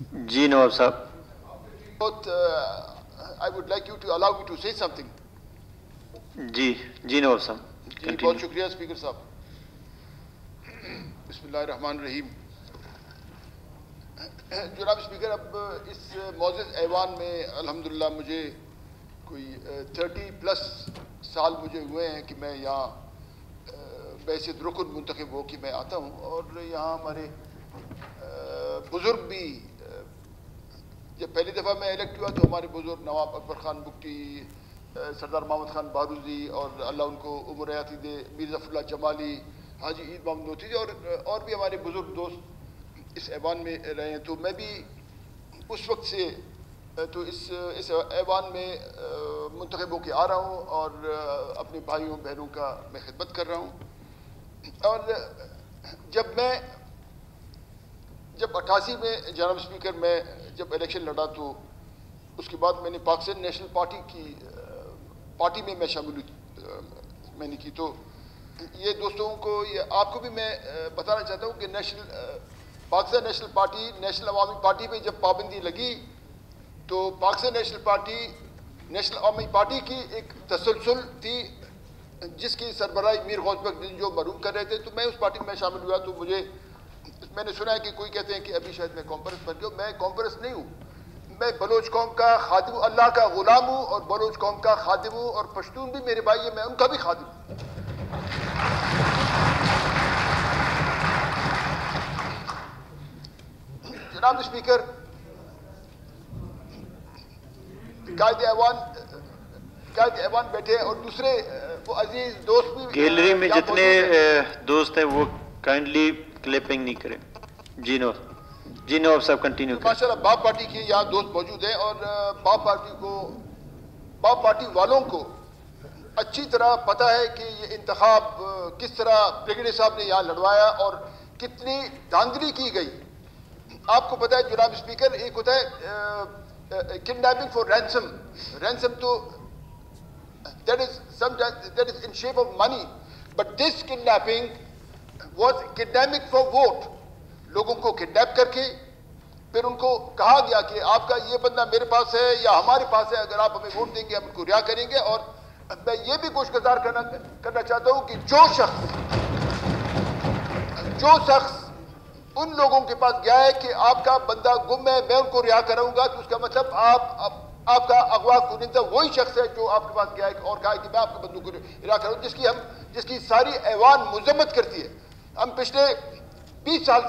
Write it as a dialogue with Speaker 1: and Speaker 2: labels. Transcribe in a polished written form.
Speaker 1: جی نواب صاحب.
Speaker 2: I would like you to allow me to say something.
Speaker 1: جی نواب صاحب.
Speaker 2: جی بہت شکریہ اسپیکر صاحب. بسم اللہ الرحمن الرحیم. جناب اسپیکر، اب اس معزز ایوان میں الحمدللہ مجھے کوئی 30+ سال مجھے ہوئے ہیں کہ میں یہاں بحیثیت رکن منتخب ہو کے میں آتا ہوں، اور یہاں ہمارے بزرگ بھی، جب پہلی دفعہ میں الیکٹ ہوا تو ہمارے بزرگ نواب اکبر خان بگٹی، سردار محمد خان بارودی، اور اللہ ان کو عمر حیاتی دے، میر ظفر اللہ جمالی، حاجی عید محمد نوتھی، اور بھی ہمارے بزرگ دوست اس ایوان میں رہے ہیں. تو میں بھی اس وقت سے تو اس ایوان میں منتخب ہو کے آ رہا ہوں، اور اپنے بھائیوں بہنوں کا میں خدمت کر رہا ہوں. اور جب 88 میں جناب اسپیکر میں جب الیکشن لڑا تو اس کے بعد میں نے پاکستان نیشنل پارٹی میں شامل میں نے کی. تو یہ دوستوں کو، یہ آپ کو بھی میں بتانا چاہتا ہوں کہ پاکستان نیشنل پارٹی، نیشنل عوامی پارٹی پہ جب پابندی لگی تو پاکستان نیشنل عوامی پارٹی کی ایک تسلسل تھی جس کی سربراہی میر غوث بخش جو مرحوم کر رہے تھے. تو میں اس پارٹی میں شامل ہوا. تو میں نے سنا ہے کہ کوئی کہتے ہیں کہ ابھی شاید میں کانفرنس بن گیا ہوں. میں کانفرنس نہیں ہوں، میں بلوچ قوم کا خادم ہوں، اللہ کا غلام ہوں، اور بلوچ قوم کا خادم ہوں، اور پشتون بھی میرے بھائی ہیں، میں ان کا بھی خادم ہوں. جناب اسپیکر، قائد ایوان بیٹھے اور دوسرے وہ عزیز دوست بھی
Speaker 1: گیلری میں جتنے دوست ہیں وہ کائنڈلی کلپنگ نہیں کریں. جی نواب صاحب کنٹینیو کریں.
Speaker 2: ماشاءاللہ باپ پارٹی کے یہاں دوست موجود ہیں، اور باپ پارٹی والوں کو اچھی طرح پتہ ہے کہ یہ انتخاب کس طرح برگیڈیئر صاحب نے یہاں لڑوایا اور کتنی دھاندلی کی گئی. آپ کو پتہ ہے جناب اسپیکر، ایک ہوتا ہے کڈنیپنگ فار رینسم تو that is in shape of money, but this kidnapping was kidnapping for vote. لوگوں کو کڈنیپ کر کے پھر ان کو کہا گیا کہ آپ کا یہ بندہ میرے پاس ہے یا ہمارے پاس ہے، اگر آپ ہمیں ووٹ دیں گے ہم ان کو رہا کریں گے. اور میں یہ بھی گزارش کرنا چاہتا ہوں کہ جو شخص ان لوگوں کے پاس گیا ہے کہ آپ کا بندہ گم ہے، میں ان کو رہا کراؤں گا، تو اس کا مطلب آپ کا اغوا کنندہ وہی شخص ہے جو آپ کے پاس گیا ہے اور کہا ہے کہ میں آپ کے بندوں کو رہا کراؤں، جس کی ساری ایوان مذمت کرتی ہے. ہم پچھلے 20 سال سے